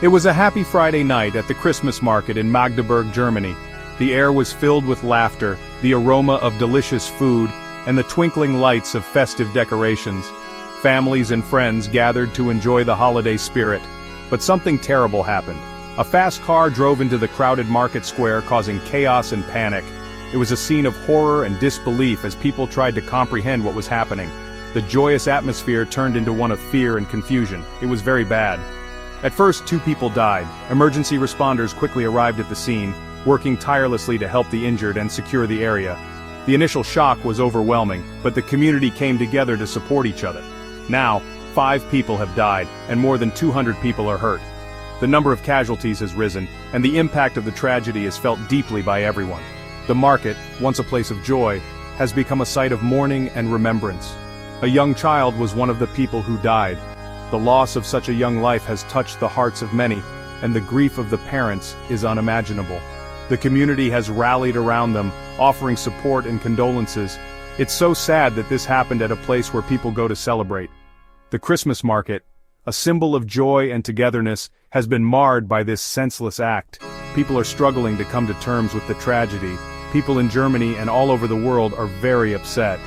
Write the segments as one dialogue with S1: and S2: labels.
S1: It was a happy Friday night at the Christmas market in Magdeburg, Germany. The air was filled with laughter, the aroma of delicious food, and the twinkling lights of festive decorations. Families and friends gathered to enjoy the holiday spirit. But something terrible happened. A fast car drove into the crowded market square, causing chaos and panic. It was a scene of horror and disbelief as people tried to comprehend what was happening. The joyous atmosphere turned into one of fear and confusion. It was very bad. At first, 2 people died. Emergency responders quickly arrived at the scene, working tirelessly to help the injured and secure the area. The initial shock was overwhelming, but the community came together to support each other. Now, 5 people have died, and more than 200 people are hurt. The number of casualties has risen, and the impact of the tragedy is felt deeply by everyone. The market, once a place of joy, has become a site of mourning and remembrance. A young child was one of the people who died. The loss of such a young life has touched the hearts of many, and the grief of the parents is unimaginable. The community has rallied around them, offering support and condolences. It's so sad that this happened at a place where people go to celebrate. The Christmas market, a symbol of joy and togetherness, has been marred by this senseless act. People are struggling to come to terms with the tragedy. People in Germany and all over the world are very upset.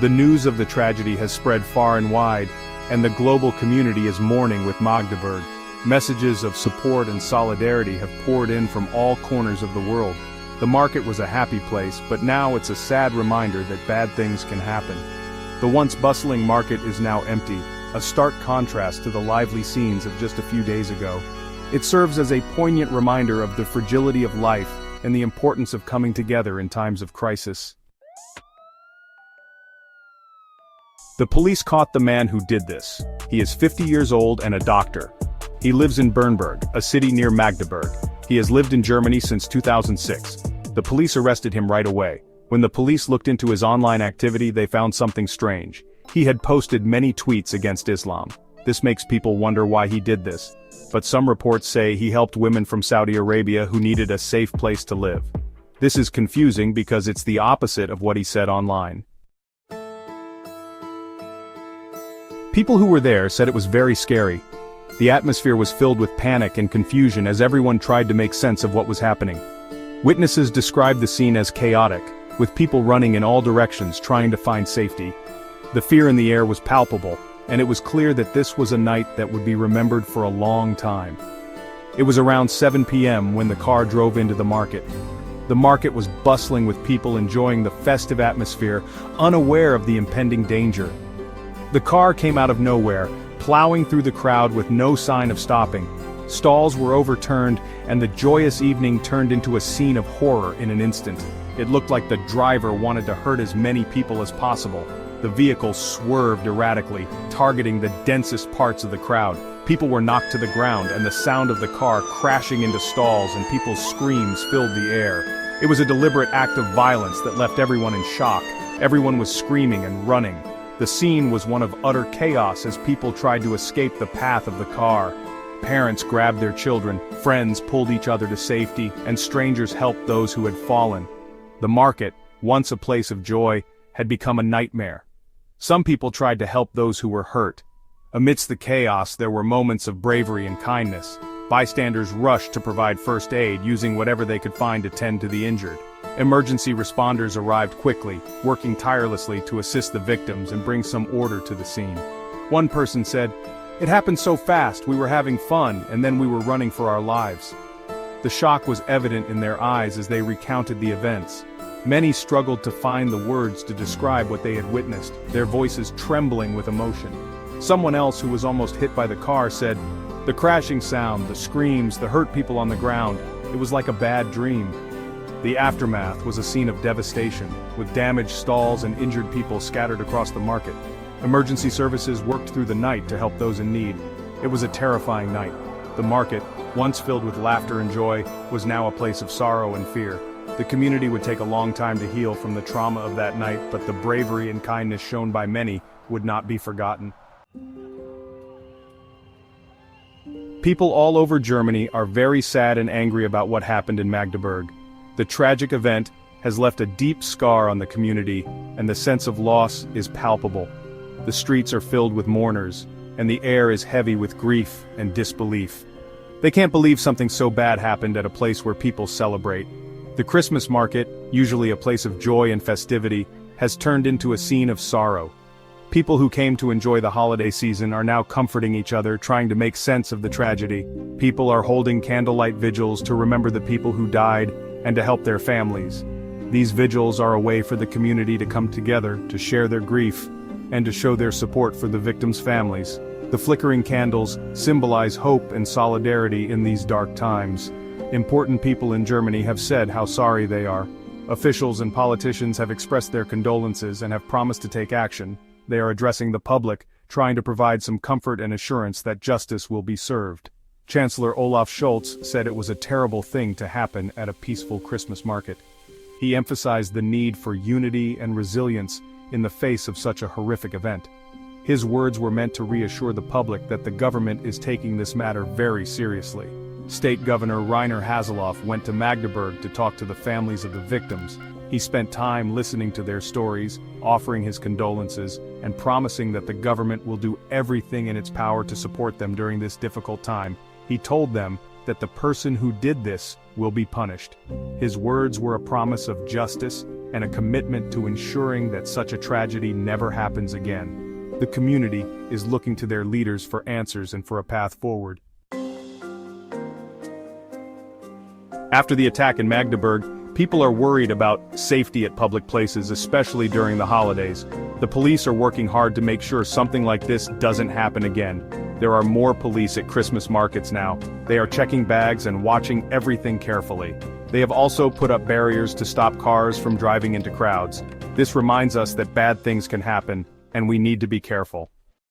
S1: The news of the tragedy has spread far and wide, and the global community is mourning with Magdeburg. Messages of support and solidarity have poured in from all corners of the world. The market was a happy place, but now it's a sad reminder that bad things can happen. The once bustling market is now empty, a stark contrast to the lively scenes of just a few days ago. It serves as a poignant reminder of the fragility of life and the importance of coming together in times of crisis. The police caught the man who did this. He is 50 years old and a doctor. He lives in Bernburg, a city near Magdeburg. He has lived in Germany since 2006. The police arrested him right away. When the police looked into his online activity, they found something strange. He had posted many tweets against Islam. This makes people wonder why he did this. But some reports say he helped women from Saudi Arabia who needed a safe place to live. This is confusing because it's the opposite of what he said online. People who were there said it was very scary. The atmosphere was filled with panic and confusion as everyone tried to make sense of what was happening. Witnesses described the scene as chaotic, with people running in all directions trying to find safety. The fear in the air was palpable, and it was clear that this was a night that would be remembered for a long time. It was around 7 p.m. when the car drove into the market. The market was bustling with people enjoying the festive atmosphere, unaware of the impending danger. The car came out of nowhere, plowing through the crowd with no sign of stopping. Stalls were overturned, and the joyous evening turned into a scene of horror in an instant. It looked like the driver wanted to hurt as many people as possible. The vehicle swerved erratically, targeting the densest parts of the crowd. People were knocked to the ground, and the sound of the car crashing into stalls and people's screams filled the air. It was a deliberate act of violence that left everyone in shock. Everyone was screaming and running. The scene was one of utter chaos as people tried to escape the path of the car. Parents grabbed their children, friends pulled each other to safety, and strangers helped those who had fallen. The market, once a place of joy, had become a nightmare. Some people tried to help those who were hurt. Amidst the chaos, there were moments of bravery and kindness. Bystanders rushed to provide first aid, using whatever they could find to tend to the injured. Emergency responders arrived quickly, working tirelessly to assist the victims and bring some order to the scene. One person said, "It happened so fast, we were having fun, and then we were running for our lives." The shock was evident in their eyes as they recounted the events. Many struggled to find the words to describe what they had witnessed, their voices trembling with emotion. Someone else who was almost hit by the car said, "The crashing sound, the screams, the hurt people on the ground, it was like a bad dream." The aftermath was a scene of devastation, with damaged stalls and injured people scattered across the market. Emergency services worked through the night to help those in need. It was a terrifying night. The market, once filled with laughter and joy, was now a place of sorrow and fear. The community would take a long time to heal from the trauma of that night, but the bravery and kindness shown by many would not be forgotten. People all over Germany are very sad and angry about what happened in Magdeburg. The tragic event has left a deep scar on the community, and the sense of loss is palpable. The streets are filled with mourners, and the air is heavy with grief and disbelief. They can't believe something so bad happened at a place where people celebrate. The Christmas market, usually a place of joy and festivity, has turned into a scene of sorrow. People who came to enjoy the holiday season are now comforting each other, trying to make sense of the tragedy. People are holding candlelight vigils to remember the people who died and to help their families. These vigils are a way for the community to come together, to share their grief, and to show their support for the victims' families. The flickering candles symbolize hope and solidarity in these dark times. Important people in Germany have said how sorry they are. Officials and politicians have expressed their condolences and have promised to take action. They are addressing the public, trying to provide some comfort and assurance that justice will be served. Chancellor Olaf Scholz said it was a terrible thing to happen at a peaceful Christmas market. He emphasized the need for unity and resilience in the face of such a horrific event. His words were meant to reassure the public that the government is taking this matter very seriously. State Governor Rainer Haseloff went to Magdeburg to talk to the families of the victims. He spent time listening to their stories, offering his condolences, and promising that the government will do everything in its power to support them during this difficult time. He told them that the person who did this will be punished. His words were a promise of justice and a commitment to ensuring that such a tragedy never happens again. The community is looking to their leaders for answers and for a path forward. After the attack in Magdeburg, people are worried about safety at public places, especially during the holidays. The police are working hard to make sure something like this doesn't happen again. There are more police at Christmas markets now. They are checking bags and watching everything carefully. They have also put up barriers to stop cars from driving into crowds. This reminds us that bad things can happen, and we need to be careful.